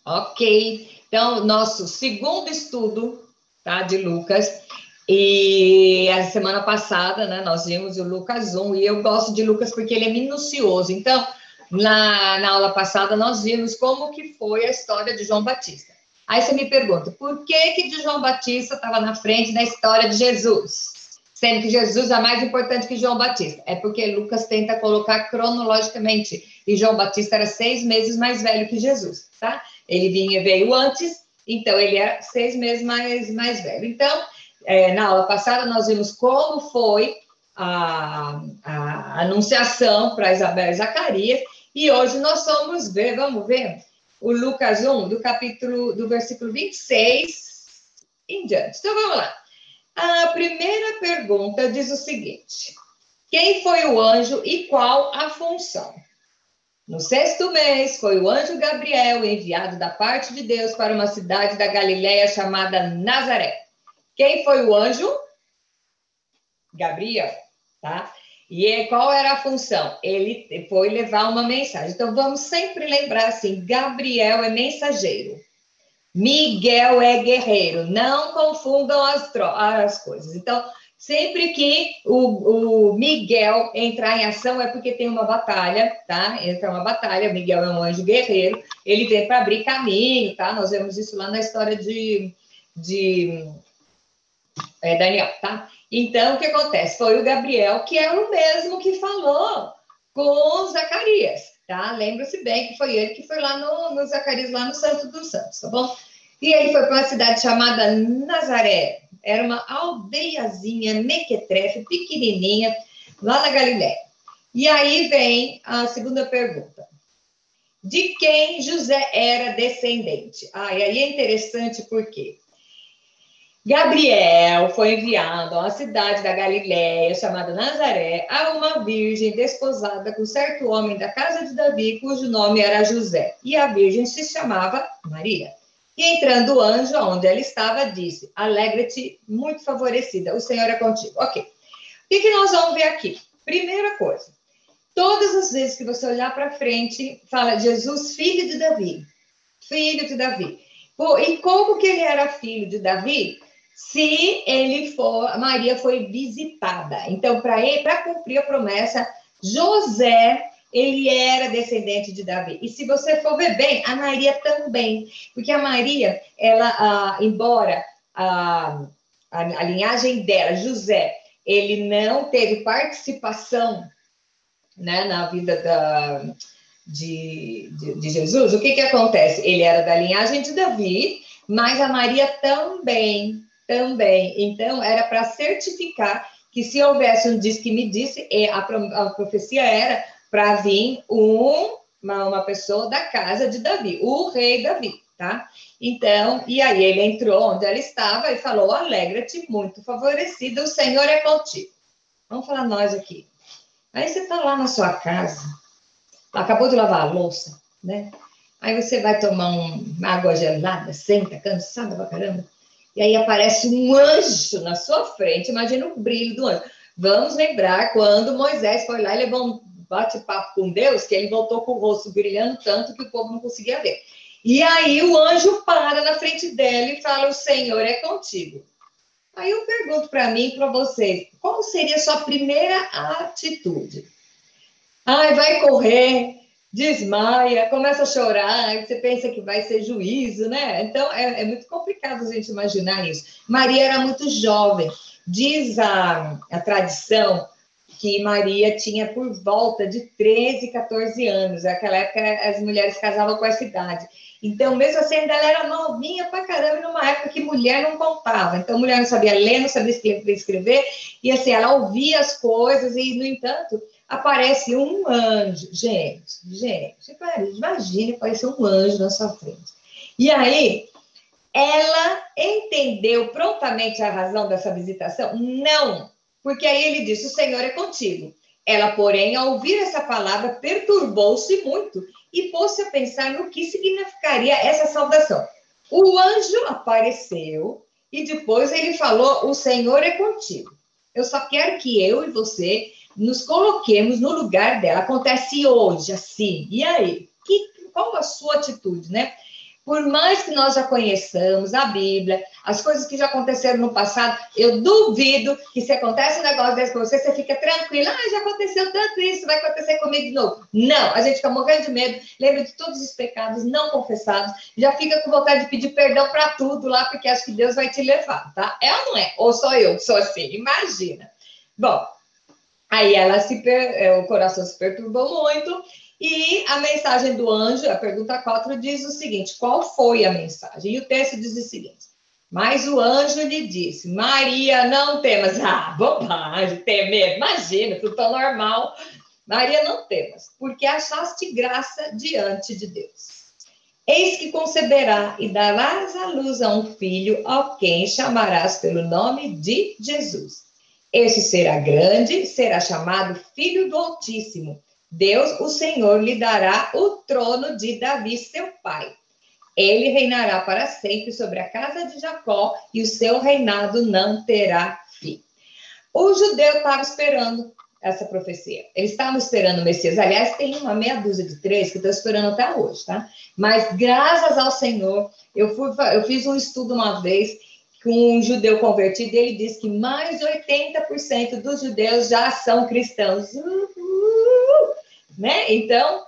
Ok. Então, nosso segundo estudo, tá, de Lucas. E a semana passada, né, nós vimos o Lucas 1, e eu gosto de Lucas porque ele é minucioso. Então, na aula passada, nós vimos como que foi a história de João Batista. Aí você me pergunta, por que que de João Batista estava na frente da história de Jesus? Sendo que Jesus é mais importante que João Batista. É porque Lucas tenta colocar cronologicamente. E João Batista era 6 meses mais velho que Jesus, tá? Ele veio antes, então ele era 6 meses mais velho. Então, na aula passada, nós vimos como foi a anunciação para Isabel e Zacarias, e hoje nós vamos ver o Lucas 1, do versículo 26 em diante. Então, vamos lá. A primeira pergunta diz o seguinte: quem foi o anjo e qual a função? No 6º mês, foi o anjo Gabriel enviado da parte de Deus para uma cidade da Galiléia chamada Nazaré. Quem foi o anjo? Gabriel, tá? E qual era a função? Ele foi levar uma mensagem. Então, vamos sempre lembrar assim, Gabriel é mensageiro. Miguel é guerreiro. Não confundam as coisas. Então, sempre que o Miguel entrar em ação é porque tem uma batalha, tá? Entra uma batalha, Miguel é um anjo guerreiro, ele vem para abrir caminho, tá? Nós vemos isso lá na história de Daniel, tá? Então, o que acontece? Foi o Gabriel, que é o mesmo que falou com Zacarias, tá? Lembra-se bem que foi ele que foi lá no Zacarias, lá no Santo dos Santos, tá bom? E ele foi para uma cidade chamada Nazaré. Era uma aldeiazinha, mequetrefe, pequenininha, lá na Galiléia. E aí vem a segunda pergunta. De quem José era descendente? E aí é interessante porque Gabriel foi enviado a uma cidade da Galiléia, chamada Nazaré, a uma virgem desposada com certo homem da casa de Davi, cujo nome era José. E a virgem se chamava Maria. E entrando o anjo, onde ela estava, disse: alegra-te, muito favorecida, o Senhor é contigo. Ok. O que nós vamos ver aqui? Primeira coisa, todas as vezes que você olhar para frente, fala Jesus, filho de Davi. Filho de Davi. E como que ele era filho de Davi? Se Maria foi visitada. Então, para cumprir a promessa, José, ele era descendente de Davi. E se você for ver bem, a Maria também. Porque a Maria, ela, embora a linhagem dela, José, ele não teve participação, né, na vida de Jesus, o que acontece? Ele era da linhagem de Davi, mas a Maria também. Então, era para certificar que se houvesse um diz que me disse, a profecia era para vir uma pessoa da casa de Davi, o rei Davi, tá? Então, e aí ele entrou onde ela estava e falou: alegra-te, muito favorecida, o Senhor é contigo. Vamos falar nós aqui. Aí você está lá na sua casa, acabou de lavar a louça, né? Aí você vai tomar uma água gelada, senta, cansada pra caramba, e aí aparece um anjo na sua frente, imagina o brilho do anjo. Vamos lembrar quando Moisés foi lá e levou um bate-papo com Deus, que ele voltou com o rosto brilhando tanto que o povo não conseguia ver. E aí o anjo para na frente dela e fala: o Senhor é contigo. Aí eu pergunto para mim e para vocês, qual seria a sua primeira atitude? Vai correr, desmaia, começa a chorar, você pensa que vai ser juízo, né? Então, é muito complicado a gente imaginar isso. Maria era muito jovem. Diz a tradição que Maria tinha por volta de 13, 14 anos. Naquela época, as mulheres casavam com essa idade. Então, mesmo assim, ainda ela era novinha pra caramba, numa época que mulher não contava. Então, a mulher não sabia ler, não sabia escrever, e assim, ela ouvia as coisas, e, no entanto, aparece um anjo. Gente, imagine aparecer um anjo na sua frente. E aí, ela entendeu prontamente a razão dessa visitação? Não, porque aí ele disse: o Senhor é contigo. Ela, porém, ao ouvir essa palavra, perturbou-se muito e pôs-se a pensar no que significaria essa saudação. O anjo apareceu e depois ele falou: o Senhor é contigo. Eu só quero que eu e você nos coloquemos no lugar dela. Acontece hoje, assim. E aí? Qual a sua atitude, né? Por mais que nós já conheçamos a Bíblia, as coisas que já aconteceram no passado, eu duvido que se acontece um negócio desse com você, você fica tranquilo. Ah, já aconteceu tanto isso, vai acontecer comigo de novo. Não, a gente fica morrendo de medo, lembra de todos os pecados não confessados, já fica com vontade de pedir perdão para tudo lá, porque acha que Deus vai te levar, tá? É ou não é? Ou só eu que sou assim? Imagina. Bom, aí o coração se perturbou muito, e a mensagem do anjo, a pergunta 4, diz o seguinte: qual foi a mensagem? E o texto diz o seguinte: mas o anjo lhe disse: Maria, não temas. Ah, bobagem, temer, imagina, tudo tão normal. Maria, não temas, porque achaste graça diante de Deus. Eis que conceberá e darás à luz a um filho, ao quem chamarás pelo nome de Jesus. Este será grande, será chamado Filho do Altíssimo. Deus, o Senhor, lhe dará o trono de Davi, seu pai. Ele reinará para sempre sobre a casa de Jacó, e o seu reinado não terá fim. O judeu estava esperando essa profecia. Eles estavam esperando o Messias. Aliás, tem uma meia dúzia de três que estão esperando até hoje, tá? Mas, graças ao Senhor, eu fiz um estudo uma vez com um judeu convertido, e ele disse que mais de 80% dos judeus já são cristãos. Né? Então,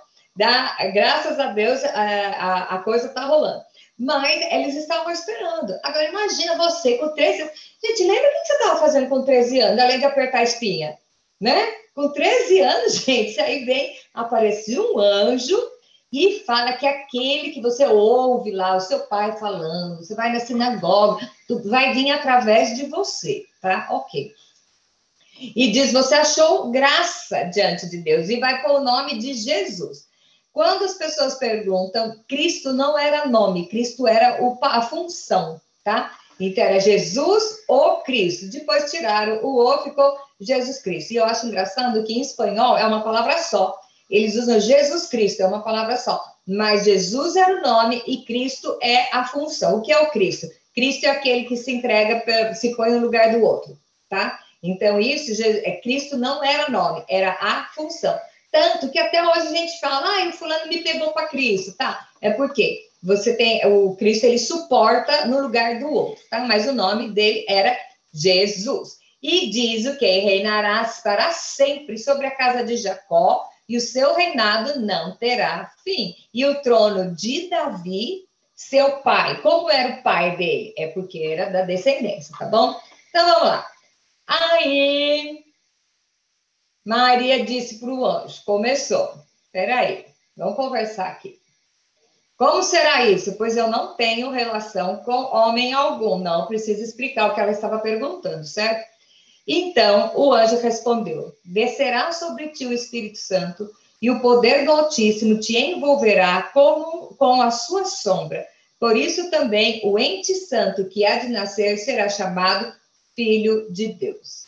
graças a Deus, a coisa está rolando. Mas eles estavam esperando. Agora, imagina você com 13 anos. Gente, lembra o que você estava fazendo com 13 anos, além de apertar a espinha? Né? Com 13 anos, gente, aí vem, aparece um anjo e fala que aquele que você ouve lá, o seu pai falando, você vai na sinagoga, vai vir através de você, tá? Ok. E diz, você achou graça diante de Deus, e vai pôr o nome de Jesus. Quando as pessoas perguntam, Cristo não era nome, Cristo era a função, tá? Então, era Jesus ou Cristo. Depois tiraram o O, ficou Jesus Cristo. E eu acho engraçado que em espanhol é uma palavra só. Eles usam Jesus Cristo, é uma palavra só. Mas Jesus era o nome e Cristo é a função. O que é o Cristo? Cristo é aquele que se entrega, se põe no lugar do outro, tá? Então, Cristo não era nome, era a função. Tanto que até hoje a gente fala, o fulano me pegou para Cristo, tá? É porque você tem, o Cristo, ele suporta no lugar do outro, tá? Mas o nome dele era Jesus. E diz o que? Reinarás para sempre sobre a casa de Jacó, e o seu reinado não terá fim. E o trono de Davi, seu pai, como era o pai dele? É porque era da descendência, tá bom? Então, vamos lá. Aí, Maria disse para o anjo, começou, peraí, vamos conversar aqui. Como será isso? Pois eu não tenho relação com homem algum. Não precisa explicar o que ela estava perguntando, certo? Então, o anjo respondeu, descerá sobre ti o Espírito Santo, e o poder do Altíssimo te envolverá com a sua sombra. Por isso também o ente santo que há de nascer será chamado Filho de Deus.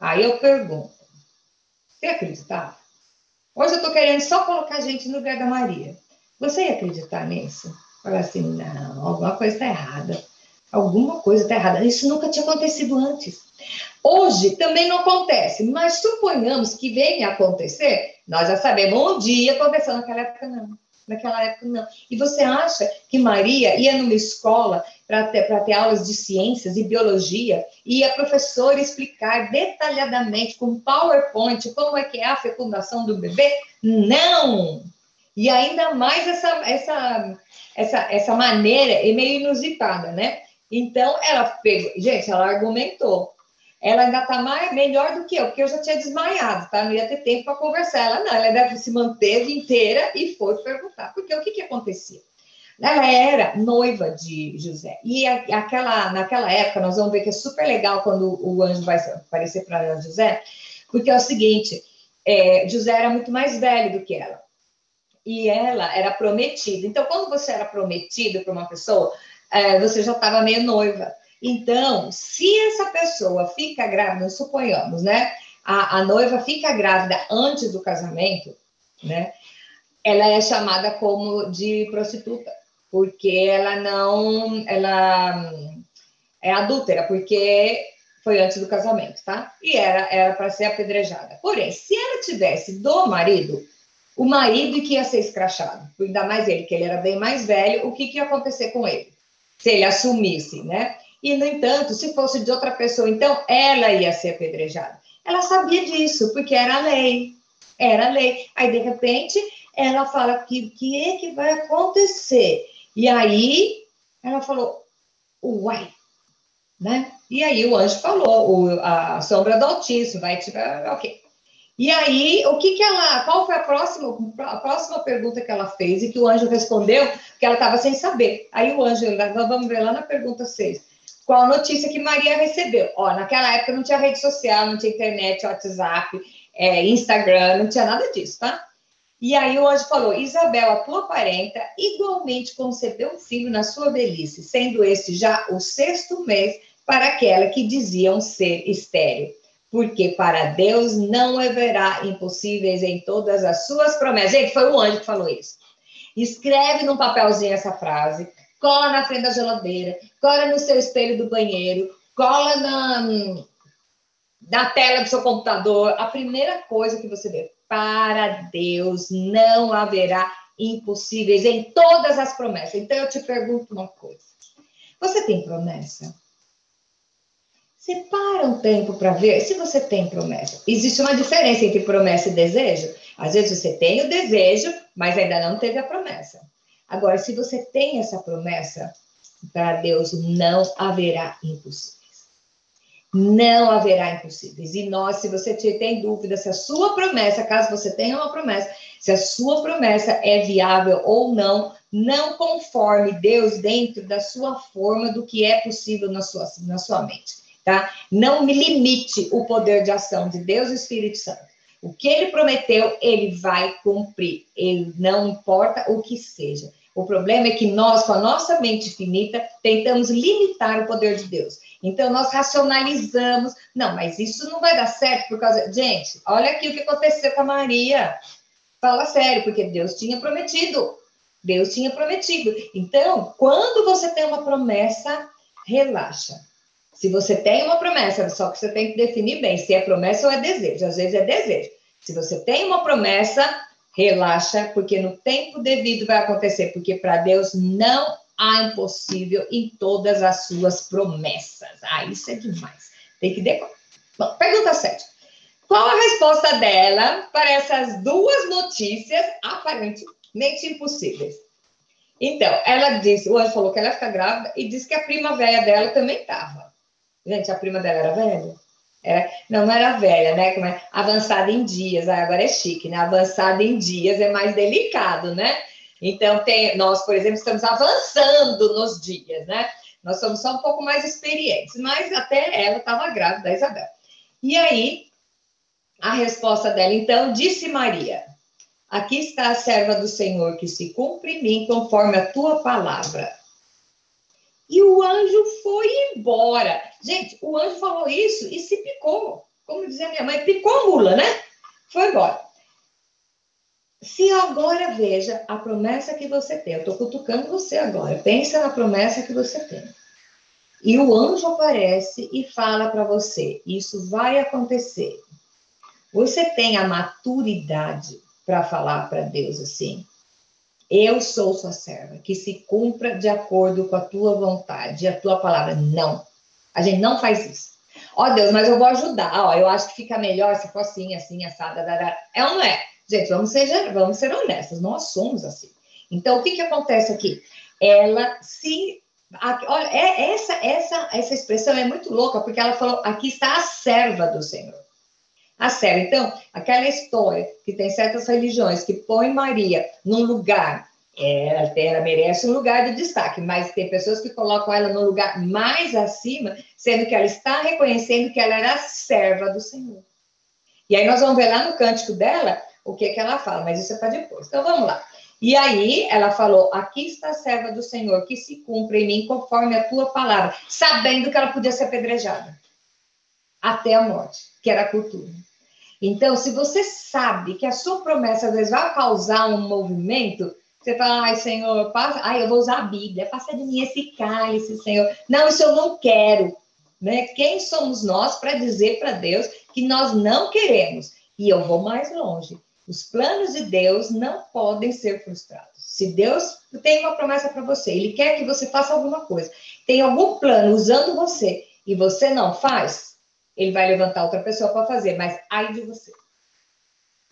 Aí eu pergunto, você acreditava? Hoje eu estou querendo só colocar a gente no lugar da Maria. Você ia acreditar nisso? Falar assim, não, alguma coisa está errada. Alguma coisa está errada. Isso nunca tinha acontecido antes. Hoje também não acontece, mas suponhamos que venha a acontecer, nós já sabemos, um dia aconteceu, naquela época não. Naquela época não. E você acha que Maria ia numa escola para ter aulas de ciências e biologia, e a professora explicar detalhadamente, com PowerPoint, como é que é a fecundação do bebê? Não! E ainda mais essa maneira é meio inusitada, né? Então, ela pegou, gente, ela argumentou. Ela ainda está melhor do que eu, porque eu já tinha desmaiado, tá? Não ia ter tempo para conversar. Ela não, ela ainda se manteve inteira e foi perguntar. Porque o que acontecia? Ela era noiva de José. E naquela época, nós vamos ver que é super legal quando o anjo vai aparecer para José, porque é o seguinte, José era muito mais velho do que ela. E ela era prometida. Então, quando você era prometido para uma pessoa, você já estava meio noiva. Então, se essa pessoa fica grávida, suponhamos, né? A noiva fica grávida antes do casamento, né? Ela é chamada como de prostituta, porque ela é adúltera, porque foi antes do casamento, tá? E era para ser apedrejada. Porém, se ela tivesse do marido, o marido que ia ser escrachado, ainda mais ele, que ele era bem mais velho, o que ia acontecer com ele? Se ele assumisse, né? E, no entanto, se fosse de outra pessoa, então ela ia ser apedrejada. Ela sabia disso, porque era a lei. Era a lei. Aí, de repente, ela fala que é que vai acontecer? E aí, ela falou, uai, né? E aí o anjo falou, a sombra do Altíssimo, vai te... Ok. E aí, qual foi a próxima pergunta que ela fez e que o anjo respondeu que ela estava sem saber. Aí o anjo, vamos ver lá na pergunta 6. Qual a notícia que Maria recebeu? Ó, naquela época não tinha rede social, não tinha internet, WhatsApp, Instagram, não tinha nada disso, tá? E aí o anjo falou, Isabel, a tua parenta, igualmente concebeu um filho na sua velhice, sendo este já o 6º mês para aquela que diziam ser estéril. Porque para Deus não haverá impossíveis em todas as suas promessas. Gente, foi o anjo que falou isso. Escreve num papelzinho essa frase, cola na frente da geladeira, cola no seu espelho do banheiro, cola na tela do seu computador. A primeira coisa que você vê, para Deus não haverá impossíveis em todas as promessas. Então eu te pergunto uma coisa. Você tem promessa? Separa um tempo para ver se você tem promessa. Existe uma diferença entre promessa e desejo. Às vezes você tem o desejo, mas ainda não teve a promessa. Agora, se você tem essa promessa, para Deus não haverá impossíveis. Não haverá impossíveis. E nós, se você tem dúvida se a sua promessa, caso você tenha uma promessa, se a sua promessa é viável ou não, não conforme Deus dentro da sua forma do que é possível na sua mente. Tá? Não me limite o poder de ação de Deus e o Espírito Santo. O que ele prometeu, ele vai cumprir. Ele não importa o que seja. O problema é que nós, com a nossa mente finita, tentamos limitar o poder de Deus. Então, nós racionalizamos. Não, mas isso não vai dar certo por causa... Gente, olha aqui o que aconteceu com a Maria. Fala sério, porque Deus tinha prometido. Deus tinha prometido. Então, quando você tem uma promessa, relaxa. Se você tem uma promessa, só que você tem que definir bem se é promessa ou é desejo. Às vezes é desejo. Se você tem uma promessa, relaxa, porque no tempo devido vai acontecer. Porque para Deus não há impossível em todas as suas promessas. Ah, isso é demais. Tem que decorar. Bom, pergunta 7. Qual a resposta dela para essas duas notícias aparentemente impossíveis? Então, ela disse, o anjo falou que ela ia ficar grávida e disse que a prima velha dela também estava. Gente, a prima dela era velha? Não era velha, né? Como é? Avançada em dias. Agora é chique, né? Avançada em dias é mais delicado, né? Então, nós, por exemplo, estamos avançando nos dias, né? Nós somos só um pouco mais experientes. Mas até ela estava grávida, a Isabel. E aí, a resposta dela, então, disse Maria, aqui está a serva do Senhor, que se cumpre em mim conforme a tua palavra. E o anjo foi embora. Gente, o anjo falou isso e se picou. Como dizia minha mãe, picou a mula, né? Foi embora. Se agora veja a promessa que você tem. Eu estou cutucando você agora. Pensa na promessa que você tem. E o anjo aparece e fala para você, isso vai acontecer. Você tem a maturidade para falar para Deus assim, eu sou sua serva, que se cumpra de acordo com a tua vontade, a tua palavra. Não, a gente não faz isso. Ó Deus, mas eu vou ajudar. Ó, eu acho que fica melhor se for assim, assim, assada. É ou não é? Gente, vamos ser honestos, nós somos assim. Então, o que acontece aqui? Ela se... Olha, essa expressão é muito louca, porque ela falou, aqui está a serva do Senhor. A serva. Então, aquela história que tem certas religiões que põe Maria num lugar, ela merece um lugar de destaque, mas tem pessoas que colocam ela num lugar mais acima, sendo que ela está reconhecendo que ela era a serva do Senhor. E aí nós vamos ver lá no cântico dela o que ela fala, mas isso é para depois. Então, vamos lá. E aí ela falou, aqui está a serva do Senhor, que se cumpra em mim conforme a tua palavra, sabendo que ela podia ser apedrejada até a morte, que era a cultura. Então, se você sabe que a sua promessa às vezes vai causar um movimento, você fala, ai, Senhor, eu vou usar a Bíblia, passa de mim esse cálice, Senhor. Não, isso eu não quero. Né? Quem somos nós para dizer para Deus que nós não queremos? E eu vou mais longe. Os planos de Deus não podem ser frustrados. Se Deus tem uma promessa para você, Ele quer que você faça alguma coisa, tem algum plano usando você e você não faz, Ele vai levantar outra pessoa para fazer, mas ai de você.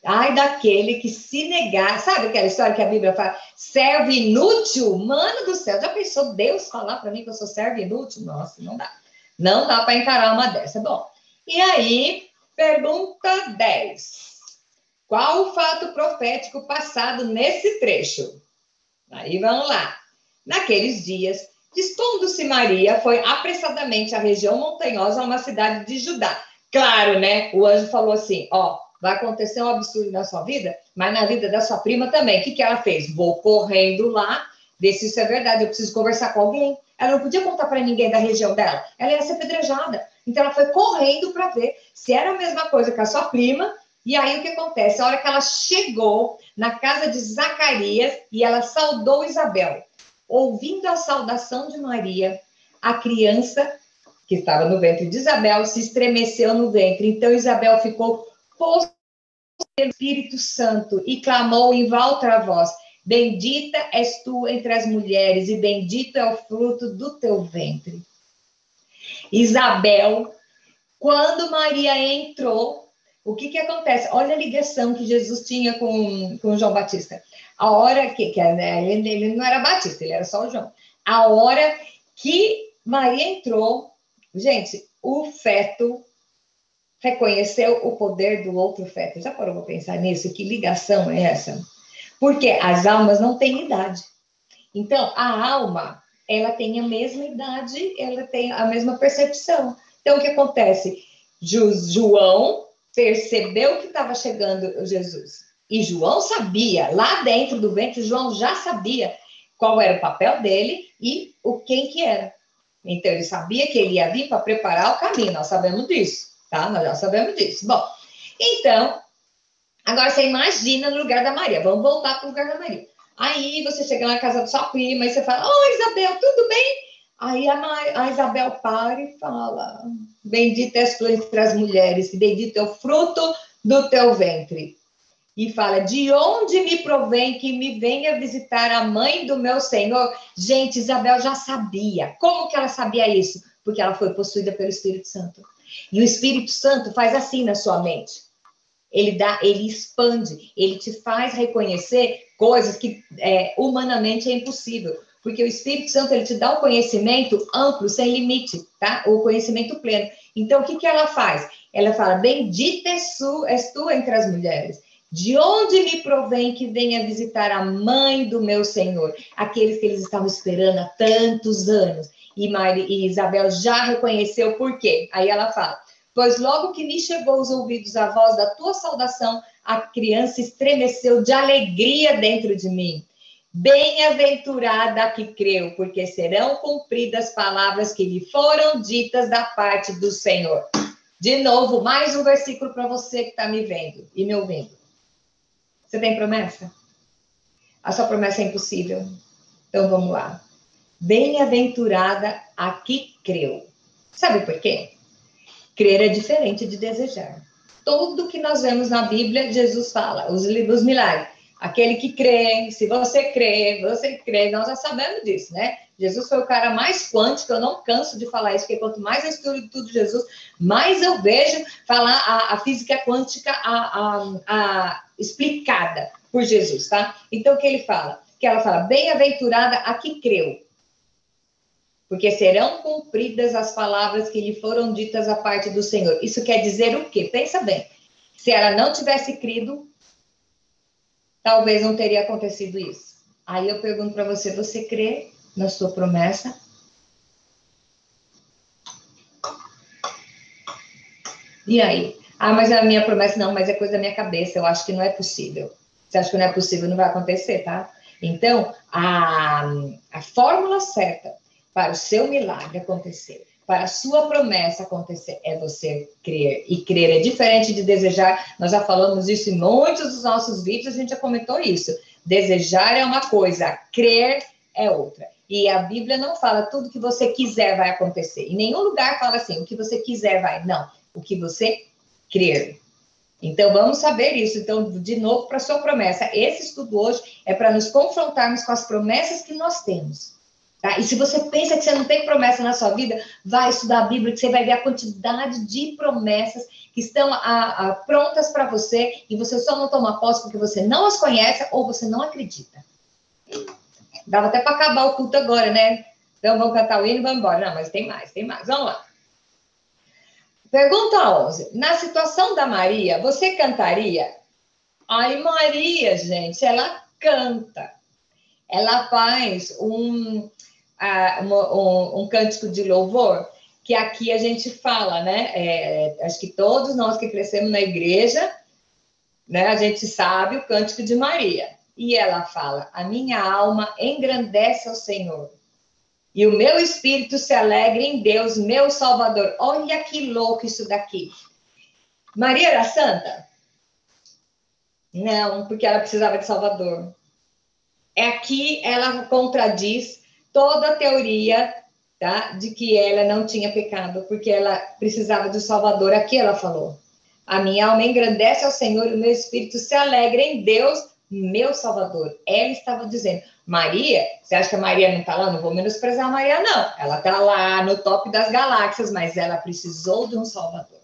Ai daquele que se negar. Sabe aquela história que a Bíblia fala? Servo inútil? Mano do céu, já pensou Deus falar para mim que eu sou servo inútil? Nossa, não dá. Não dá para encarar uma dessa. Bom, e aí, pergunta 10. Qual o fato profético passado nesse trecho? Aí vamos lá. Naqueles dias, dispondo-se Maria, foi apressadamente à região montanhosa, a uma cidade de Judá. Claro, né? O anjo falou assim, ó, vai acontecer um absurdo na sua vida, mas na vida da sua prima também. O que ela fez? Vou correndo lá, ver se isso é verdade, eu preciso conversar com alguém. Ela não podia contar para ninguém da região dela, ela ia ser apedrejada. Então ela foi correndo para ver se era a mesma coisa que a sua prima. E aí o que acontece? A hora que ela chegou na casa de Zacarias e ela saudou Isabel, ouvindo a saudação de Maria, a criança que estava no ventre de Isabel se estremeceu no ventre. Então Isabel ficou possuída pelo Espírito Santo e clamou em alta voz: bendita és tu entre as mulheres e bendito é o fruto do teu ventre. Isabel, quando Maria entrou, o que acontece? Olha a ligação que Jesus tinha com João Batista. A hora que ele não era Batista, ele era só o João. A hora que Maria entrou, gente, o feto reconheceu o poder do outro feto. Já parou para pensar nisso? Que ligação é essa? Porque as almas não têm idade. Então, a alma, ela tem a mesma idade, ela tem a mesma percepção. Então, o que acontece? João percebeu que estava chegando Jesus. E João sabia, lá dentro do ventre, João já sabia qual era o papel dele e quem que era. Então, ele sabia que ele ia vir para preparar o caminho, nós sabemos disso, tá? Nós já sabemos disso. Bom, então, agora você imagina no lugar da Maria. Vamos voltar para o lugar da Maria. Aí você chega na casa da sua prima e você fala: Oi, Isabel, tudo bem? Aí a Isabel para e fala: bendita és tu entre as mulheres, bendito é o fruto do teu ventre. E fala: de onde me provém que me venha visitar a mãe do meu Senhor? Gente, Isabel já sabia. Como que ela sabia isso? Porque ela foi possuída pelo Espírito Santo. E o Espírito Santo faz assim na sua mente. Ele expande, ele te faz reconhecer coisas que humanamente é impossível. Porque o Espírito Santo, ele te dá um conhecimento amplo, sem limite, tá? O conhecimento pleno. Então, o que ela faz? Ela fala: bendita és tu entre as mulheres. De onde me provém que venha visitar a mãe do meu Senhor? Aqueles que eles estavam esperando há tantos anos. E Isabel já reconheceu por quê. Aí ela fala: pois logo que me chegou aos ouvidos a voz da tua saudação, a criança estremeceu de alegria dentro de mim. Bem-aventurada a que creu, porque serão cumpridas palavras que lhe foram ditas da parte do Senhor. De novo, mais um versículo para você que está me vendo e me ouvindo. Você tem promessa? A sua promessa é impossível. Então vamos lá. Bem-aventurada a que creu. Sabe por quê? Crer é diferente de desejar. Tudo que nós vemos na Bíblia, Jesus fala, os milagres. Aquele que crê, se você crê, nós já sabemos disso, né? Jesus foi o cara mais quântico, eu não canso de falar isso, porque quanto mais eu estudo tudo de Jesus, mais eu vejo falar a física quântica explicada por Jesus, tá? Então, o que ele fala? Que ela fala: bem-aventurada a que creu, porque serão cumpridas as palavras que lhe foram ditas à parte do Senhor. Isso quer dizer o quê? Pensa bem. Se ela não tivesse crido, talvez não teria acontecido isso. Aí eu pergunto para você: você crê na sua promessa? E aí? Ah, mas a minha promessa não, mas é coisa da minha cabeça, eu acho que não é possível. Você acha que não é possível, não vai acontecer, tá? Então, a fórmula certa para o seu milagre acontecer, para a sua promessa acontecer, é você crer. E crer é diferente de desejar. Nós já falamos isso em muitos dos nossos vídeos, a gente já comentou isso. Desejar é uma coisa, crer é outra. E a Bíblia não fala tudo que você quiser vai acontecer. Em nenhum lugar fala assim, o que você quiser vai. Não, o que você crer. Então, vamos saber isso. Então, de novo, para a sua promessa. Esse estudo hoje é para nos confrontarmos com as promessas que nós temos. Tá? E se você pensa que você não tem promessa na sua vida, vai estudar a Bíblia, que você vai ver a quantidade de promessas que estão prontas para você, e você só não toma posse porque você não as conhece ou você não acredita. Dava até para acabar o culto agora, né? Então, vamos cantar o hino e vamos embora. Não, mas tem mais, tem mais. Vamos lá. Pergunta 11. Na situação da Maria, você cantaria? Ai, Maria, gente, ela canta. Ela faz um cântico de louvor, que aqui a gente fala, né? Acho que todos nós que crescemos na igreja, né? A gente sabe o cântico de Maria. E ela fala, a minha alma engrandece ao Senhor. E o meu espírito se alegra em Deus, meu Salvador. Olha que louco isso daqui. Maria era santa? Não, porque ela precisava de Salvador. Aqui ela contradiz toda a teoria, tá, de que ela não tinha pecado, porque ela precisava de Salvador. Aqui ela falou, a minha alma engrandece ao Senhor e o meu espírito se alegra em Deus, meu Salvador. Ela estava dizendo, Maria, você acha que a Maria não está lá? Não vou menosprezar a Maria, não. Ela está lá no top das galáxias, mas ela precisou de um Salvador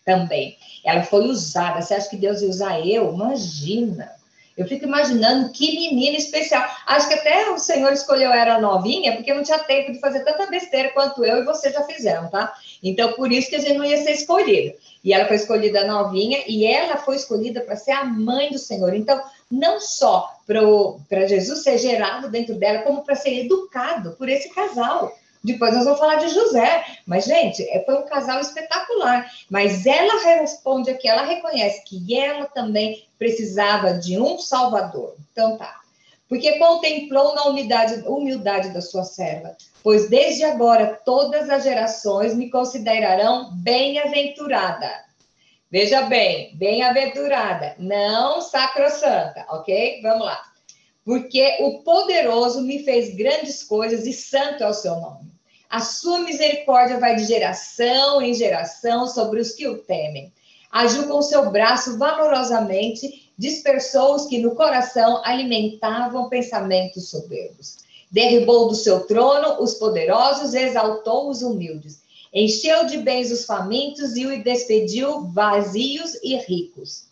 também. Ela foi usada. Você acha que Deus ia usar eu? Imagina. Eu fico imaginando que menina especial. Acho que até o Senhor escolheu ela novinha, porque não tinha tempo de fazer tanta besteira quanto eu e você já fizeram, tá? Então, por isso que a gente não ia ser escolhida. E ela foi escolhida novinha, e ela foi escolhida para ser a mãe do Senhor. Então, não só para Jesus ser gerado dentro dela, como para ser educado por esse casal. Depois nós vamos falar de José. Mas, gente, foi um casal espetacular. Mas ela responde aqui, ela reconhece que ela também precisava de um Salvador. Então, tá. Porque contemplou na humildade da sua serva. Pois desde agora todas as gerações me considerarão bem-aventurada. Veja bem, bem-aventurada, não sacrossanta, ok? Vamos lá. Porque o poderoso me fez grandes coisas e santo é o seu nome. A sua misericórdia vai de geração em geração sobre os que o temem. Agiu com seu braço valorosamente, dispersou os que no coração alimentavam pensamentos soberbos. Derribou do seu trono os poderosos, exaltou os humildes. Encheu de bens os famintos e o despediu vazios e ricos.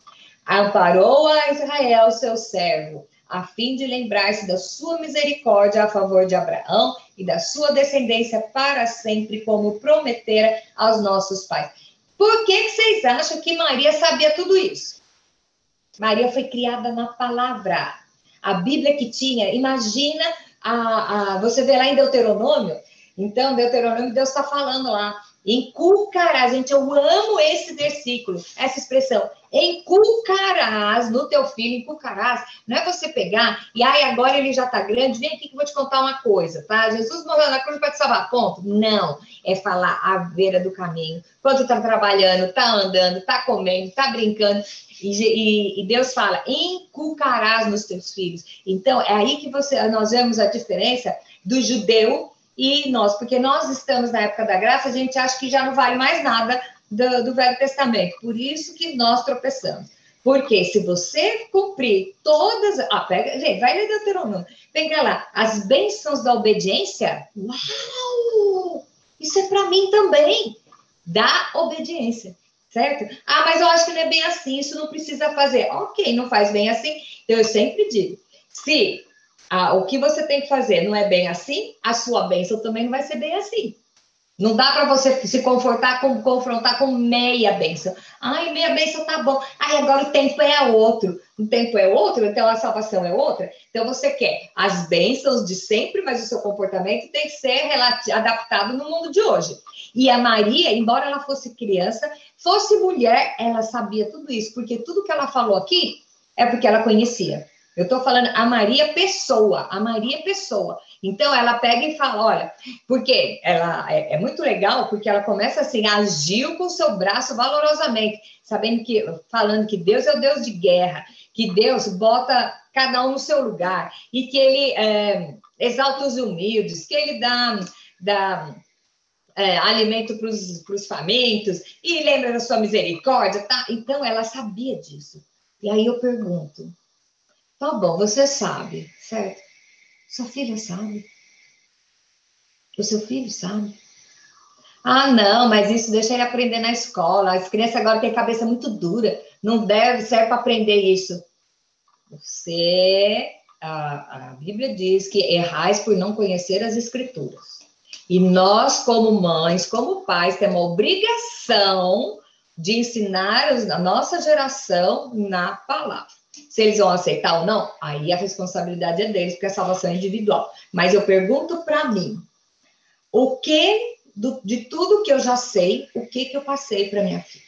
Amparou a Israel, seu servo, a fim de lembrar-se da sua misericórdia a favor de Abraão e da sua descendência para sempre, como prometera aos nossos pais. Por que vocês acham que Maria sabia tudo isso? Maria foi criada na palavra. A Bíblia que tinha, imagina, você vê lá em Deuteronômio, então, Deuteronômio, Deus está falando lá, inculcarás, gente, eu amo esse versículo, essa expressão, inculcarás no teu filho, inculcarás, não é você pegar, e aí agora ele já está grande, vem aqui que eu vou te contar uma coisa, tá? Jesus morreu na cruz para te salvar, ponto. Não, é falar à beira do caminho, quando está trabalhando, está andando, está comendo, está brincando, e Deus fala, inculcarás nos teus filhos. Então, é aí que nós vemos a diferença do judeu e nós, porque nós estamos na época da graça, a gente acha que já não vale mais nada do Velho Testamento, por isso que nós tropeçamos. Porque se você cumprir todas... gente, vai ler Deuteronômio, pega lá, as bênçãos da obediência, uau! Isso é para mim também, da obediência, certo? Mas eu acho que não é bem assim, isso não precisa fazer. Ok, não faz bem assim, então eu sempre digo, se... o que você tem que fazer não é bem assim, a sua bênção também não vai ser bem assim. Não dá para você se confrontar com meia bênção. Meia bênção tá bom. Agora o tempo é outro. O tempo é outro, então a salvação é outra. Então você quer as bênçãos de sempre, mas o seu comportamento tem que ser adaptado no mundo de hoje. E a Maria, embora ela fosse criança, fosse mulher, ela sabia tudo isso, porque tudo que ela falou aqui é porque ela conhecia. Eu estou falando a Maria Pessoa, Então, ela pega e fala, olha, porque ela é muito legal, porque ela começa assim, agiu com o seu braço valorosamente, falando que Deus é o Deus de guerra, que Deus bota cada um no seu lugar, e que ele exalta os humildes, que ele dá alimento para os famintos, e lembra da sua misericórdia, tá? Então, ela sabia disso. E aí eu pergunto, tá bom, você sabe, certo? Sua filha sabe? O seu filho sabe? Ah, não, mas isso deixa ele aprender na escola. As crianças agora têm cabeça muito dura, não deve ser para aprender isso. A Bíblia diz que errais por não conhecer as Escrituras. E nós, como mães, como pais, temos a obrigação de ensinar a nossa geração na palavra. Se eles vão aceitar ou não, aí a responsabilidade é deles, porque a salvação é individual. Mas eu pergunto para mim, o que, de tudo que eu já sei, o que eu passei para minha filha?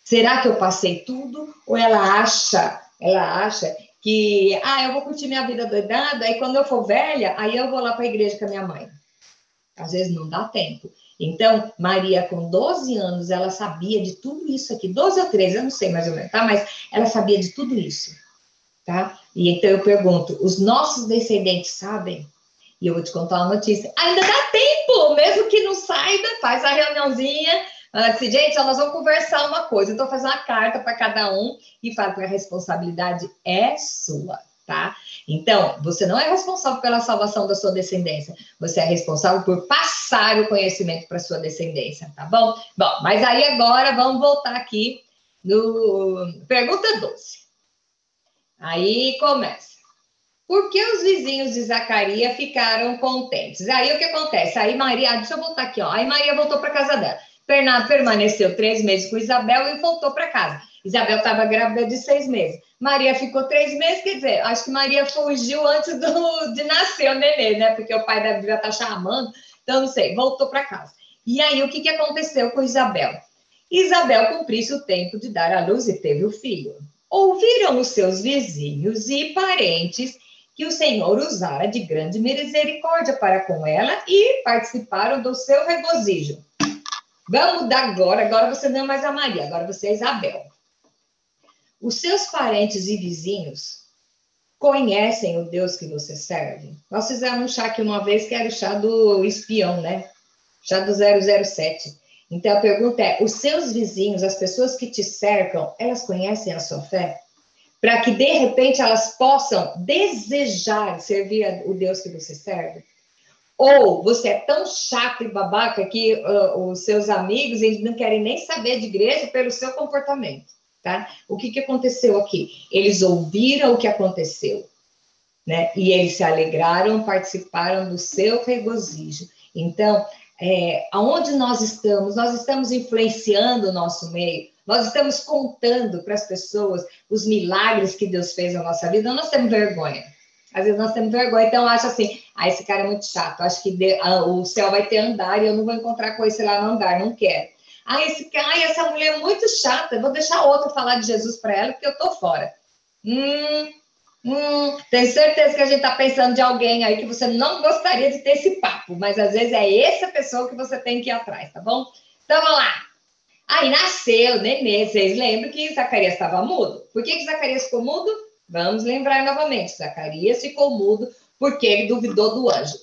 Será que eu passei tudo? Ou ela acha que, eu vou curtir minha vida doidada, aí quando eu for velha, aí eu vou lá para a igreja com a minha mãe. Às vezes não dá tempo. Então, Maria, com 12 anos, ela sabia de tudo isso aqui. 12 ou 13, eu não sei mais ou menos, tá? Mas ela sabia de tudo isso, tá? E então eu pergunto, os nossos descendentes sabem? E eu vou te contar uma notícia. Ainda dá tempo, mesmo que não saiba, faz a reuniãozinha. Assim, gente, nós vamos conversar uma coisa. Então, fazer uma carta para cada um e fala que a responsabilidade é sua, tá? Então, você não é responsável pela salvação da sua descendência. Você é responsável por passar o conhecimento para sua descendência, tá bom? Bom, mas aí agora vamos voltar aqui no pergunta 12. Aí começa. Por que os vizinhos de Zacarias ficaram contentes? Aí o que acontece? Aí Maria, deixa eu voltar aqui, ó. Aí Maria voltou para casa dela. Bernardo permaneceu 3 meses com Isabel e voltou para casa. Isabel estava grávida de 6 meses. Maria ficou 3 meses, quer dizer, acho que Maria fugiu antes de nascer o nenê, né? Porque o pai da Bíblia está chamando, então não sei, voltou para casa. E aí o que aconteceu com Isabel? Isabel cumprisse o tempo de dar à luz e teve o filho. Ouviram os seus vizinhos e parentes que o Senhor usara de grande misericórdia para com ela e participaram do seu regozijo. Vamos dar agora você não é mais a Maria, agora você é Isabel. Os seus parentes e vizinhos conhecem o Deus que você serve? Nós fizemos um chá aqui uma vez que era o chá do espião, né? Chá do 007. Então a pergunta é, os seus vizinhos, as pessoas que te cercam, elas conhecem a sua fé? Para que, de repente, elas possam desejar servir o Deus que você serve? Ou você é tão chato e babaca que os seus amigos eles não querem nem saber de igreja pelo seu comportamento, tá? O que aconteceu aqui? Eles ouviram o que aconteceu, né? E eles se alegraram, participaram do seu regozijo. Então, aonde nós estamos influenciando o nosso meio, nós estamos contando para as pessoas os milagres que Deus fez na nossa vida, nós temos vergonha. Às vezes nós temos vergonha, então eu acho assim, esse cara é muito chato, acho que o céu vai ter andar e eu não vou encontrar com esse lá no andar, não quero. Essa mulher é muito chata, eu vou deixar outro falar de Jesus para ela, porque eu tô fora. Tenho certeza que a gente está pensando de alguém aí que você não gostaria de ter esse papo, mas às vezes é essa pessoa que você tem que ir atrás, tá bom? Então, vamos lá. Aí nasceu o nenê, vocês lembram que Zacarias estava mudo? Por que Zacarias ficou mudo? Vamos lembrar novamente, Zacarias ficou mudo porque ele duvidou do anjo.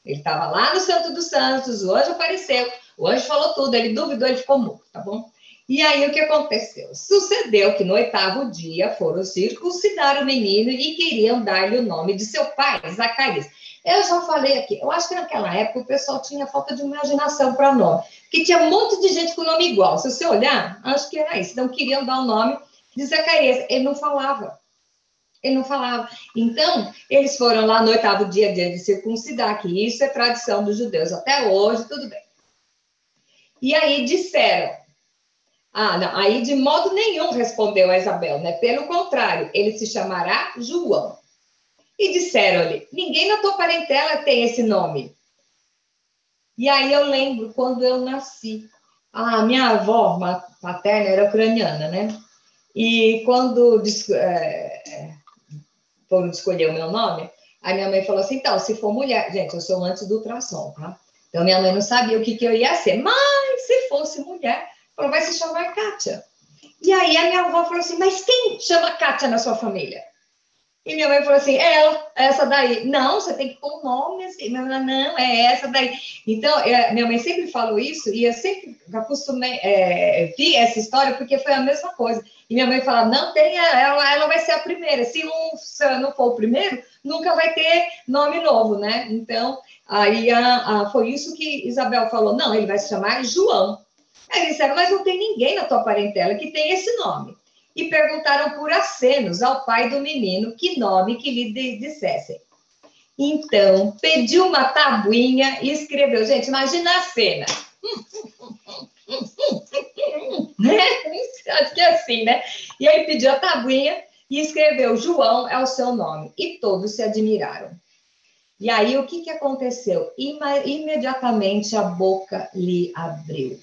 Ele estava lá no Santo dos Santos, o anjo apareceu, o anjo falou tudo, ele duvidou, ele ficou mudo, tá bom? E aí, o que aconteceu? Sucedeu que no 8º dia foram circuncidar o menino e queriam dar-lhe o nome de seu pai, Zacarias. Eu já falei aqui, eu acho que naquela época o pessoal tinha falta de imaginação para nome, porque tinha um monte de gente com nome igual. Se você olhar, acho que era isso. Então, queriam dar o nome de Zacarias. Ele não falava. Então, eles foram lá no 8º dia de circuncidar, que isso é tradição dos judeus até hoje, tudo bem. E aí disseram, não, aí de modo nenhum respondeu a Isabel, né? Pelo contrário, ele se chamará João. E disseram-lhe, ninguém na tua parentela tem esse nome. E aí eu lembro quando eu nasci. Minha avó paterna era ucraniana, né? E quando foram escolher o meu nome, a minha mãe falou assim, então, se for mulher... Gente, eu sou antes do ultrassom, tá? Então, minha mãe não sabia o que eu ia ser. Mas, se fosse mulher, falou, vai se chamar Kátia. E aí a minha avó falou assim, mas quem chama Kátia na sua família? E minha mãe falou assim, ela, essa daí. Não, você tem que pôr o nome assim. Não, é essa daí. Então, minha mãe sempre falou isso, e eu sempre acostumei, vi essa história, porque foi a mesma coisa. E minha mãe falava, não tem, ela vai ser a primeira. Se não for o primeiro, nunca vai ter nome novo, né? Então, aí foi isso que Isabel falou, não, ele vai se chamar João. Aí eles disseram, mas não tem ninguém na tua parentela que tem esse nome. E perguntaram por acenos ao pai do menino que nome que lhe dissessem. Então, pediu uma tabuinha e escreveu. Gente, imagina a cena. Né? Acho que é assim, né? E aí pediu a tabuinha e escreveu, João é o seu nome. E todos se admiraram. E aí, o que aconteceu? Imediatamente a boca lhe abriu.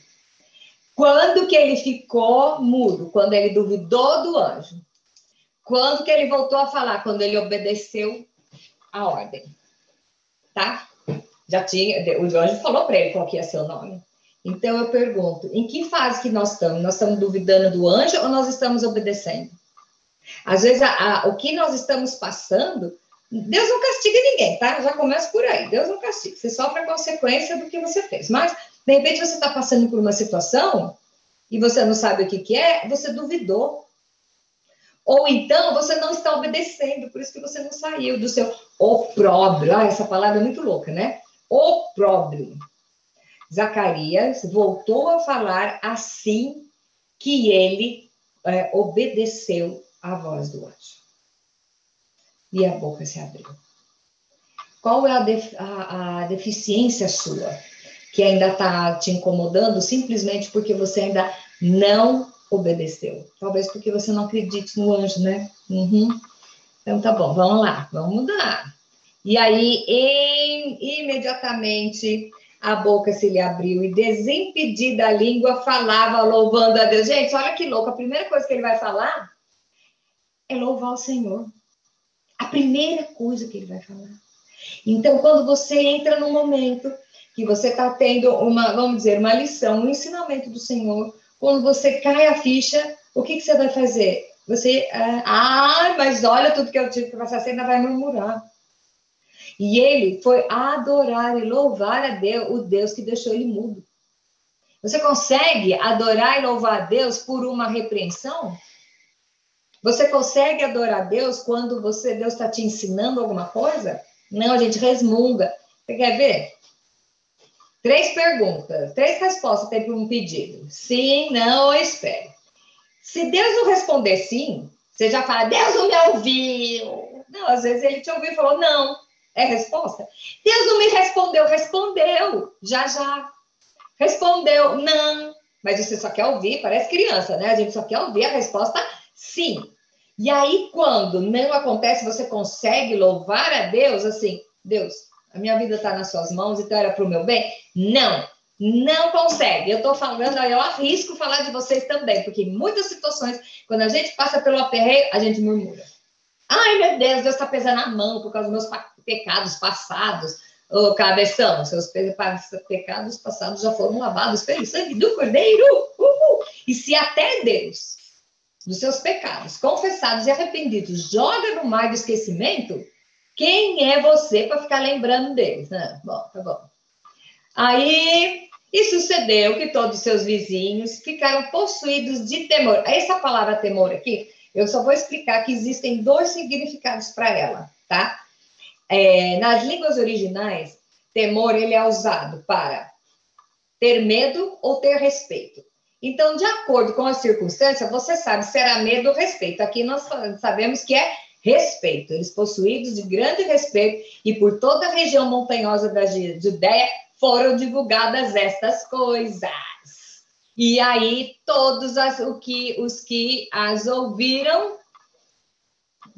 Quando que ele ficou mudo? Quando ele duvidou do anjo. Quando que ele voltou a falar? Quando ele obedeceu a ordem. Tá? Já tinha, o anjo falou para ele qual que ia ser o nome. Então eu pergunto, em que fase que nós estamos? Nós estamos duvidando do anjo ou nós estamos obedecendo? Às vezes o que nós estamos passando, Deus não castiga ninguém, tá? Já começa por aí. Deus não castiga. Você sofre a consequência do que você fez. Mas, de repente, você está passando por uma situação e você não sabe o que é, você duvidou. Ou então, você não está obedecendo, por isso que você não saiu do seu opróbrio. Essa palavra é muito louca, né? Opróbrio. Zacarias voltou a falar assim que ele obedeceu à voz do anjo. E a boca se abriu. Qual é a deficiência sua que ainda está te incomodando simplesmente porque você ainda não obedeceu? Talvez porque você não acredite no anjo, né? Então tá bom, vamos lá, vamos mudar. E aí, imediatamente, a boca se lhe abriu e desimpedida a língua falava, louvando a Deus. Gente, olha que louco, a primeira coisa que ele vai falar é louvar o Senhor. A primeira coisa que ele vai falar. Então, quando você entra num momento que você está tendo vamos dizer, uma lição, um ensinamento do Senhor, quando você cai a ficha, o que você vai fazer? Você, mas olha tudo que eu tive que passar, você ainda vai murmurar. E ele foi adorar e louvar a Deus, o Deus que deixou ele mudo. Você consegue adorar e louvar a Deus por uma repreensão? Você consegue adorar a Deus quando Deus está te ensinando alguma coisa? Não, a gente resmunga. Você quer ver? 3 perguntas, 3 respostas tem para um pedido. Sim, não ou espere. Se Deus não responder sim, você já fala, Deus não me ouviu. Não, às vezes ele te ouviu e falou, não. É resposta? Deus não me respondeu. Respondeu. Já. Respondeu. Não. Mas você só quer ouvir, parece criança, né? A gente só quer ouvir a resposta sim. E aí, quando não acontece, você consegue louvar a Deus assim, Deus, a minha vida está nas suas mãos, então era para o meu bem? Não consegue. Eu estou falando, eu arrisco falar de vocês também, porque em muitas situações, quando a gente passa pelo aperreio, a gente murmura. Ai, meu Deus está pesando a mão por causa dos meus pecados passados. Ô, cabeção, seus pecados passados já foram lavados pelo sangue do Cordeiro. E se até Deus, dos seus pecados confessados e arrependidos, joga no mar do esquecimento, quem é você para ficar lembrando deles? Bom, tá bom. Aí, e sucedeu que todos os seus vizinhos ficaram possuídos de temor. Essa palavra temor aqui, eu só vou explicar que existem 2 significados para ela, tá? Nas línguas originais, temor, ele é usado para ter medo ou ter respeito. Então, de acordo com a circunstância, você sabe se era medo ou respeito. Aqui nós sabemos que é respeito. Eles possuídos de grande respeito e por toda a região montanhosa da Judéia foram divulgadas estas coisas. E aí, todos os que as ouviram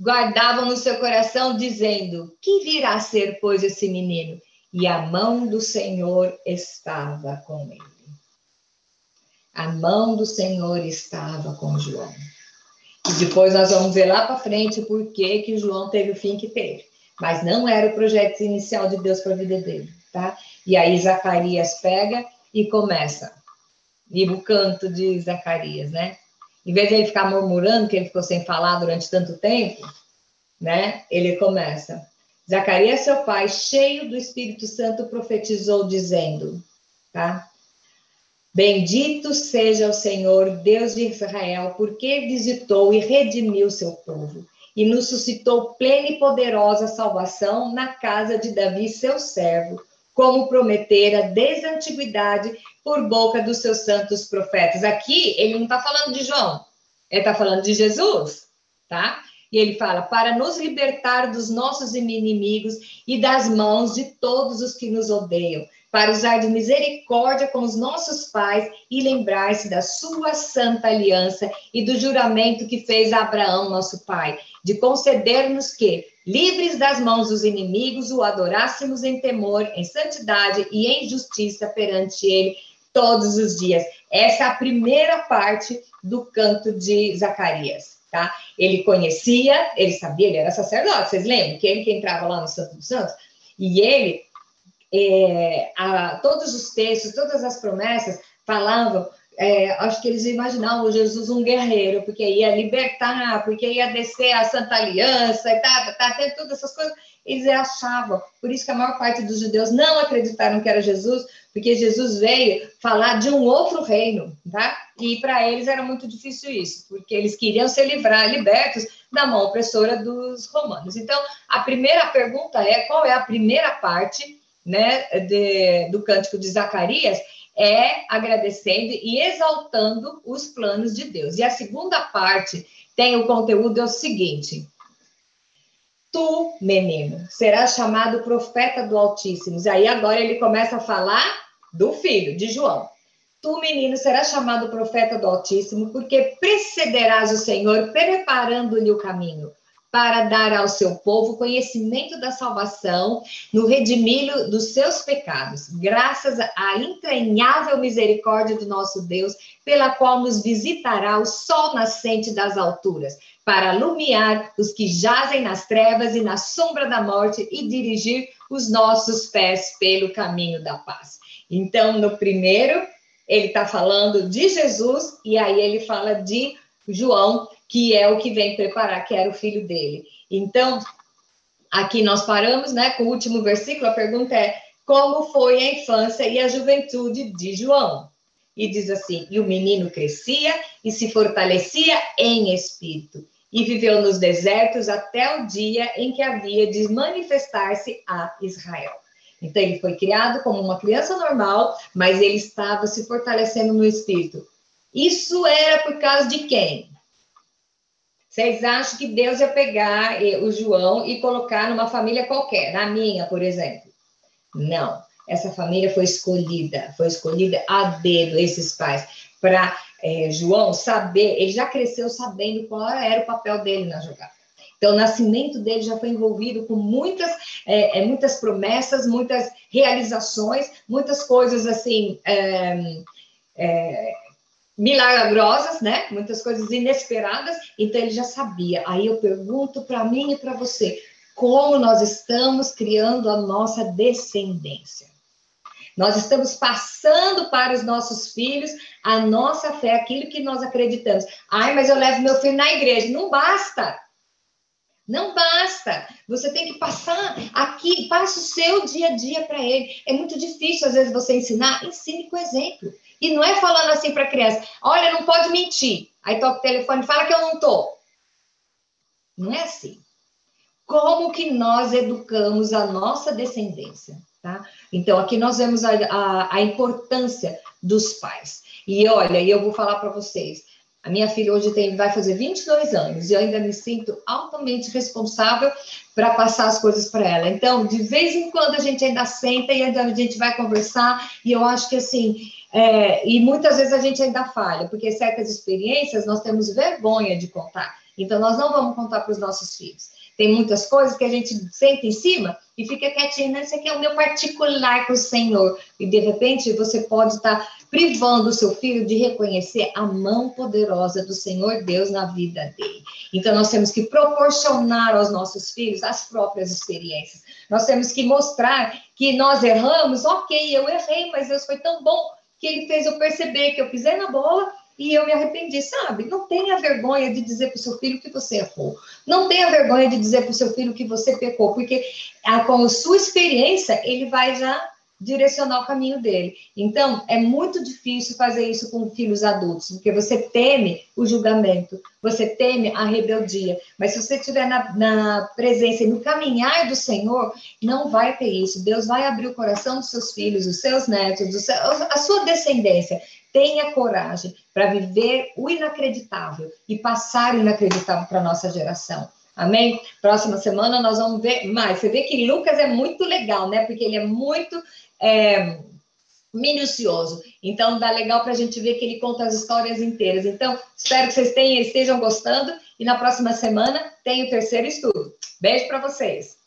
guardavam no seu coração, dizendo, que virá a ser, pois, esse menino? E a mão do Senhor estava com ele. A mão do Senhor estava com João. E depois nós vamos ver lá para frente o porquê que João teve o fim que teve. Mas não era o projeto inicial de Deus para a vida dele, tá? E aí Zacarias pega e começa. E o canto de Zacarias, né? Em vez de ele ficar murmurando que ele ficou sem falar durante tanto tempo, né? Ele começa. Zacarias, seu pai, cheio do Espírito Santo, profetizou dizendo, tá? Bendito seja o Senhor, Deus de Israel, porque visitou e redimiu seu povo e nos suscitou plena e poderosa salvação na casa de Davi, seu servo, como prometera desde a antiguidade por boca dos seus santos profetas. Aqui ele não está falando de João, ele está falando de Jesus, tá? E ele fala, para nos libertar dos nossos inimigos e das mãos de todos os que nos odeiam, para usar de misericórdia com os nossos pais e lembrar-se da sua santa aliança e do juramento que fez a Abraão, nosso pai, de conceder-nos que, livres das mãos dos inimigos, o adorássemos em temor, em santidade e em justiça perante ele todos os dias. Essa é a primeira parte do canto de Zacarias, tá? Ele conhecia, ele sabia, ele era sacerdote, vocês lembram? Que ele que entrava lá no Santo dos Santos, e ele... todos os textos, todas as promessas falavam, acho que eles imaginavam Jesus um guerreiro, porque ia libertar, porque ia descer a Santa Aliança, e tendo todas essas coisas, eles achavam, por isso que a maior parte dos judeus não acreditaram que era Jesus, porque Jesus veio falar de um outro reino, tá? E para eles era muito difícil isso, porque eles queriam ser libertos da mão opressora dos romanos. Então, a primeira pergunta é, qual é a primeira parte, né, do cântico de Zacarias, é agradecendo e exaltando os planos de Deus. E a segunda parte tem o conteúdo é o seguinte: tu, menino, serás chamado profeta do Altíssimo. E aí agora ele começa a falar do filho, de João. Tu, menino, serás chamado profeta do Altíssimo, porque precederás o Senhor, preparando-lhe o caminho, para dar ao seu povo conhecimento da salvação, no redimilho dos seus pecados, graças à entranhável misericórdia do nosso Deus, pela qual nos visitará o sol nascente das alturas, para alumiar os que jazem nas trevas e na sombra da morte e dirigir os nossos pés pelo caminho da paz. Então, no primeiro, ele está falando de Jesus, e aí ele fala de João, que é o que vem preparar, que era o filho dele. Então, aqui nós paramos, né, com o último versículo, a pergunta é, como foi a infância e a juventude de João? E diz assim, e o menino crescia e se fortalecia em espírito, e viveu nos desertos até o dia em que havia de manifestar-se a Israel. Então, ele foi criado como uma criança normal, mas ele estava se fortalecendo no espírito. Isso era por causa de quem? Vocês acham que Deus ia pegar o João e colocar numa família qualquer, na minha, por exemplo? Não. Essa família foi escolhida a dedo, esses pais, para João saber, ele já cresceu sabendo qual era o papel dele na jogada. Então, o nascimento dele já foi envolvido com muitas promessas, muitas realizações, muitas coisas assim... milagrosas, né? Muitas coisas inesperadas, então ele já sabia. Aí eu pergunto para mim e para você, como nós estamos criando a nossa descendência? Nós estamos passando para os nossos filhos a nossa fé, aquilo que nós acreditamos. Ai, mas eu levo meu filho na igreja. Não basta. Não basta. Você tem que passar aqui, passa o seu dia a dia para ele. É muito difícil, às vezes, você ensinar. Ensine com exemplo. E não é falando assim para a criança, olha, não pode mentir. Aí toca o telefone e fala que eu não estou. Não é assim. Como que nós educamos a nossa descendência? Tá? Então, aqui nós vemos a importância dos pais. E olha, eu vou falar para vocês, a minha filha hoje vai fazer 22 anos e eu ainda me sinto altamente responsável para passar as coisas para ela. Então, de vez em quando a gente ainda senta e a gente vai conversar e eu acho que assim, e muitas vezes a gente ainda falha, porque certas experiências nós temos vergonha de contar. Então, nós não vamos contar para os nossos filhos. Tem muitas coisas que a gente senta em cima e fica quietinho, isso aqui é o meu particular com o Senhor. E, de repente, você pode estar privando o seu filho de reconhecer a mão poderosa do Senhor Deus na vida dele. Então, nós temos que proporcionar aos nossos filhos as próprias experiências. Nós temos que mostrar que nós erramos. Ok, eu errei, mas Deus foi tão bom que ele fez eu perceber que eu pisei na bola e eu me arrependi, sabe? Não tenha vergonha de dizer para o seu filho que você errou. Não tenha vergonha de dizer para o seu filho que você pecou, porque com a sua experiência, ele vai já direcionar o caminho dele. Então, é muito difícil fazer isso com filhos adultos, porque você teme o julgamento, você teme a rebeldia, mas se você estiver na presença e no caminhar do Senhor, não vai ter isso. Deus vai abrir o coração dos seus filhos, dos seus netos, a sua descendência. Tenha coragem para viver o inacreditável e passar o inacreditável para a nossa geração. Amém? Próxima semana nós vamos ver mais. Você vê que Lucas é muito legal, né? Porque ele é muito minucioso. Então, dá legal para a gente ver que ele conta as histórias inteiras. Então, espero que vocês estejam gostando. E na próxima semana tem o terceiro estudo. Beijo para vocês.